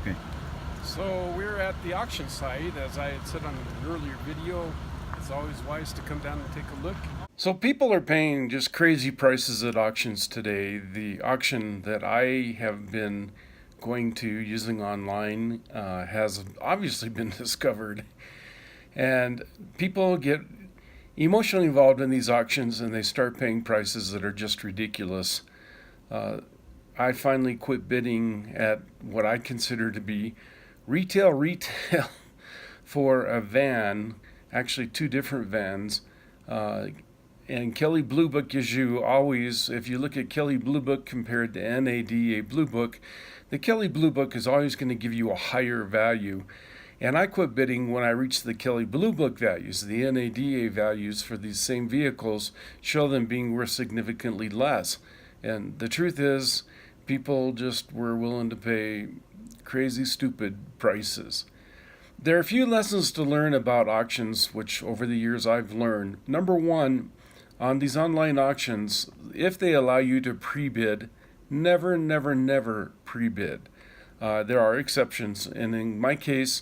Okay. So we're at the auction site. As I had said on an earlier video, it's always wise to come down and take a look. So people are paying just crazy prices at auctions today. The auction that I have been going to using online has obviously been discovered, and people get emotionally involved in these auctions and they start paying prices that are just ridiculous. Uh, I finally quit bidding at what I consider to be retail for a van, actually two different vans. Uh, and Kelley Blue Book gives you always, if you look at Kelley Blue Book compared to NADA Blue Book, the Kelley Blue Book is always going to give you a higher value. And I quit bidding when I reached the Kelley Blue Book values. The NADA values for these same vehicles show them being worth significantly less. And the truth is, people just were willing to pay crazy, stupid prices. There are a few lessons to learn about auctions, which over the years I've learned. Number one, on these online auctions, if they allow you to pre bid, never, never, never pre bid. There are exceptions, and in my case,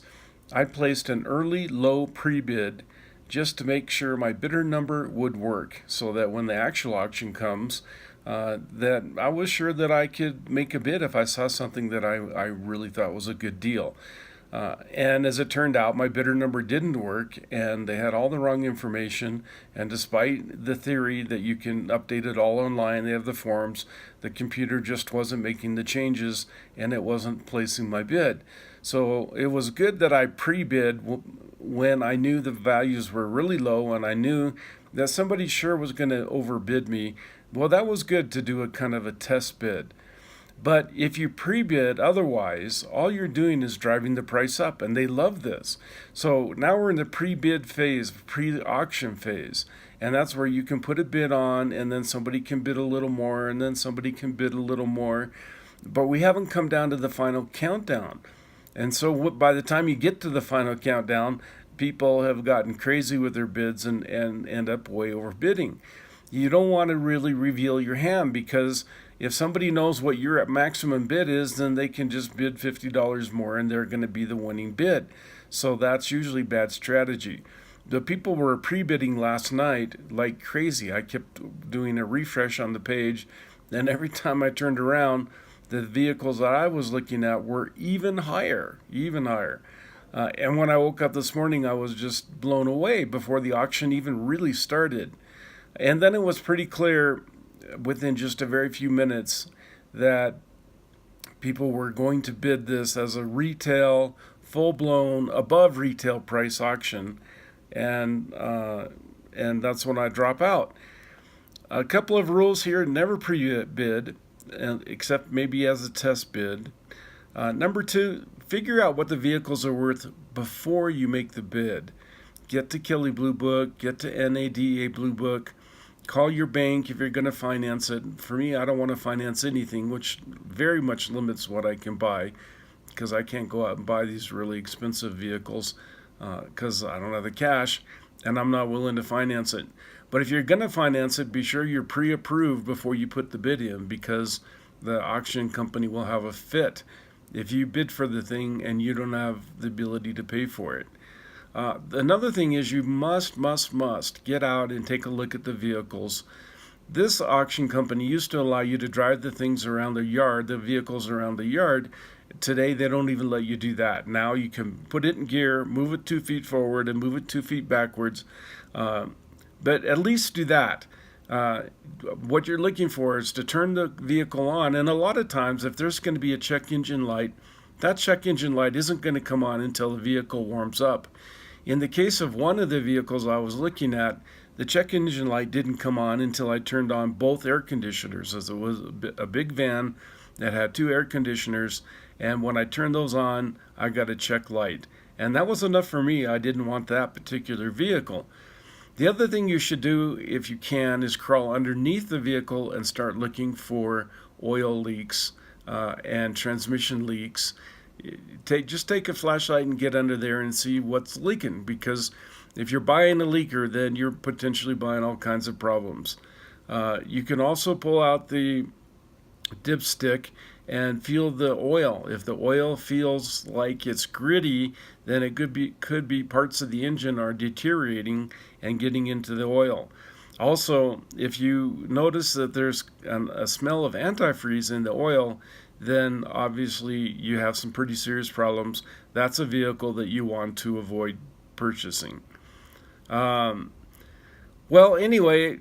I placed an early low pre bid just to make sure my bidder number would work so that when the actual auction comes, that I was sure that I could make a bid if I saw something that I really thought was a good deal. And as it turned out, my bidder number didn't work, and they had all the wrong information. And despite the theory that you can update it all online, they have the forms, the computer just wasn't making the changes, and it wasn't placing my bid. So it was good that I pre bid when I knew the values were really low and I knew that somebody sure was going to overbid me. Well, that was good to do a kind of a test bid. But if you pre-bid otherwise, all you're doing is driving the price up, and they love this. So now we're in the pre-bid phase, pre-auction phase, and that's where you can put a bid on, and then somebody can bid a little more, and then somebody can bid a little more. But we haven't come down to the final countdown. And so by the time you get to the final countdown, people have gotten crazy with their bids and end up way overbidding. You don't want to really reveal your hand because if somebody knows what your maximum bid is, then they can just bid $50 more and they're going to be the winning bid. So that's usually bad strategy. The people were pre-bidding last night like crazy. I kept doing a refresh on the page, and every time I turned around, the vehicles that I was looking at were even higher, even higher. And when I woke up this morning, I was just blown away before the auction even really started. And then it was pretty clear within just a very few minutes that people were going to bid this as a retail, full blown, above retail price auction. And, uh, and that's when I drop out. A couple of rules here: never pre bid, except maybe as a test bid. Number two, figure out what the vehicles are worth before you make the bid. Get to Kelley Blue Book, get to NADA Blue Book, call your bank if you're going to finance it. For me, I don't want to finance anything, which very much limits what I can buy because I can't go out and buy these really expensive vehicles because I don't have the cash and I'm not willing to finance it. But if you're going to finance it, be sure you're pre approved before you put the bid in because the auction company will have a fit if you bid for the thing and you don't have the ability to pay for it. Another thing is you must get out and take a look at the vehicles. This auction company used to allow you to drive the things around the yard, the vehicles around the yard. Today, they don't even let you do that. Now you can put it in gear, move it 2 feet forward, and move it 2 feet backwards. But at least do that. Uh, what you're looking for is to turn the vehicle on, and a lot of times, if there's going to be a check engine light, that check engine light isn't going to come on until the vehicle warms up. In the case of one of the vehicles I was looking at, the check engine light didn't come on until I turned on both air conditioners, as it was a big van that had two air conditioners, and when I turned those on, I got a check light. And that was enough for me. I didn't want that particular vehicle. The other thing you should do, if you can, is crawl underneath the vehicle and start looking for oil leaks and transmission leaks. Just take a flashlight and get under there and see what's leaking, because if you're buying a leaker, then you're potentially buying all kinds of problems. You can also pull out the dipstick and feel the oil. If the oil feels like it's gritty, then it could be parts of the engine are deteriorating and getting into the oil. Also, if you notice that there's a smell of antifreeze in the oil, then obviously you have some pretty serious problems. That's a vehicle that you want to avoid purchasing. Well, anyway,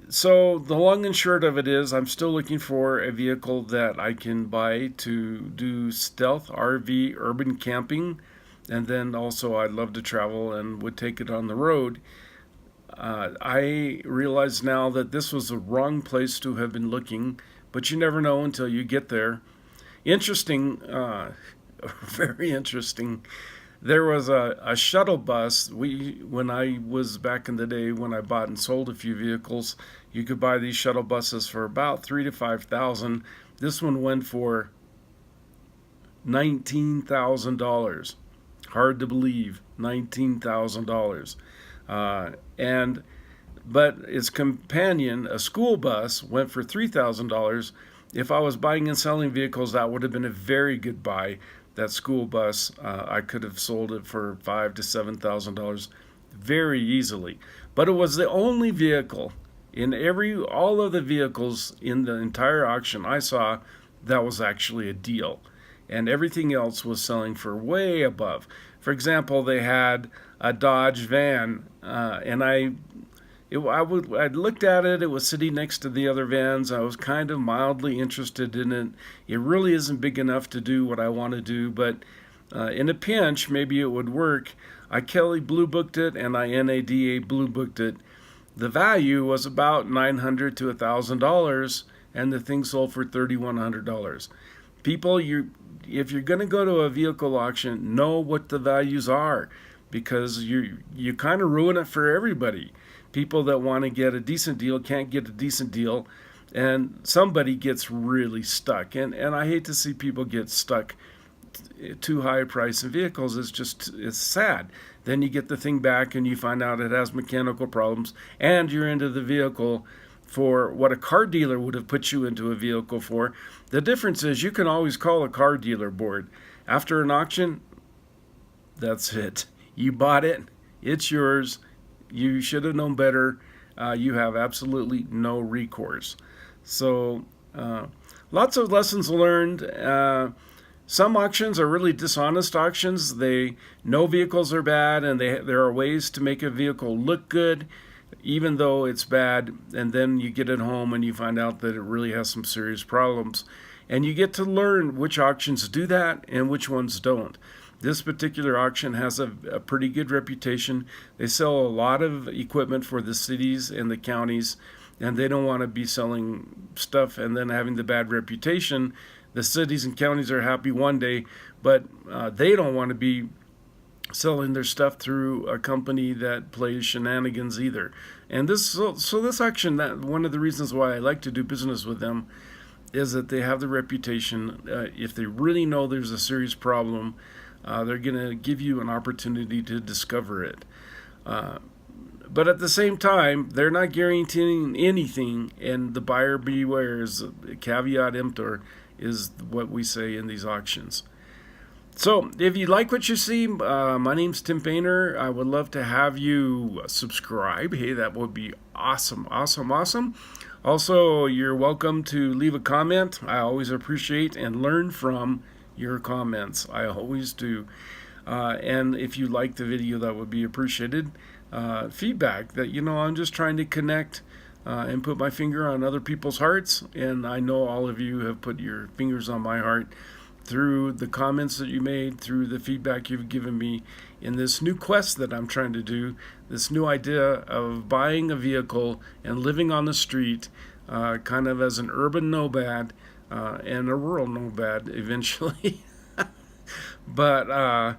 so the long and short of it is I'm still looking for a vehicle that I can buy to do stealth RV urban camping, and then also I'd love to travel and would take it on the road. I realize now that this was the wrong place to have been looking, but you never know until you get there. Interesting, very interesting. There was a shuttle bus. When I was back in the day, when I bought and sold a few vehicles, you could buy these shuttle buses for about $3,000 to $5,000. This one went for $19,000. Hard to believe, $19,000. But its companion, a school bus, went for $3,000. If I was buying and selling vehicles, that would have been a very good buy. That school bus, I could have sold it for $5,000 to $7,000 very easily. But it was the only vehicle in all of the vehicles in the entire auction I saw that was actually a deal, and everything else was selling for way above. For example, they had a Dodge van, and I looked at it. It was sitting next to the other vans. I was kind of mildly interested in it. It really isn't big enough to do what I want to do, but in a pinch, maybe it would work. I Kelley Blue Booked it, and I NADA Blue Booked it. The value was about $900 to $1,000, and the thing sold for $3,100. People, if you're going to go to a vehicle auction, know what the values are, because you kind of ruin it for everybody. People that want to get a decent deal can't get a decent deal, and somebody gets really stuck. And I hate to see people get stuck too high a price in vehicles. It's sad. Then you get the thing back and you find out it has mechanical problems, and you're into the vehicle for what a car dealer would have put you into a vehicle for. The difference is you can always call a car dealer board. After an auction, that's it. You bought it. It's yours. You should have known better. You have absolutely no recourse. So lots of lessons learned. Some auctions are really dishonest auctions. They know vehicles are bad, and there are ways to make a vehicle look good, even though it's bad, and then you get it home and you find out that it really has some serious problems. And you get to learn which auctions do that and which ones don't. This particular auction has a pretty good reputation. They sell a lot of equipment for the cities and the counties, and they don't want to be selling stuff and then having the bad reputation. The cities and counties are happy one day, but they don't want to be selling their stuff through a company that plays shenanigans either. And this auction, that one of the reasons why I like to do business with them is that they have the reputation. If they really know there's a serious problem, they're going to give you an opportunity to discover it. But at the same time, they're not guaranteeing anything, and the buyer beware is caveat emptor, is what we say in these auctions. So if you like what you see, my name's Tim Painter. I would love to have you subscribe. Hey, that would be awesome, awesome, awesome. Also, you're welcome to leave a comment. I always appreciate and learn from your comments. I always do. And if you like the video, that would be appreciated. Feedback that, I'm just trying to connect and put my finger on other people's hearts. And I know all of you have put your fingers on my heart through the comments that you made, through the feedback you've given me in this new quest that I'm trying to do, this new idea of buying a vehicle and living on the street, kind of as an urban nomad and a rural nomad eventually. But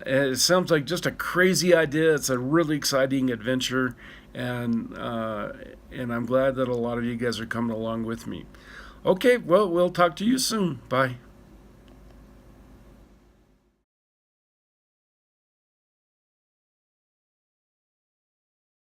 it sounds like just a crazy idea. It's a really exciting adventure, and I'm glad that a lot of you guys are coming along with me. Okay, well, we'll talk to you soon. Bye.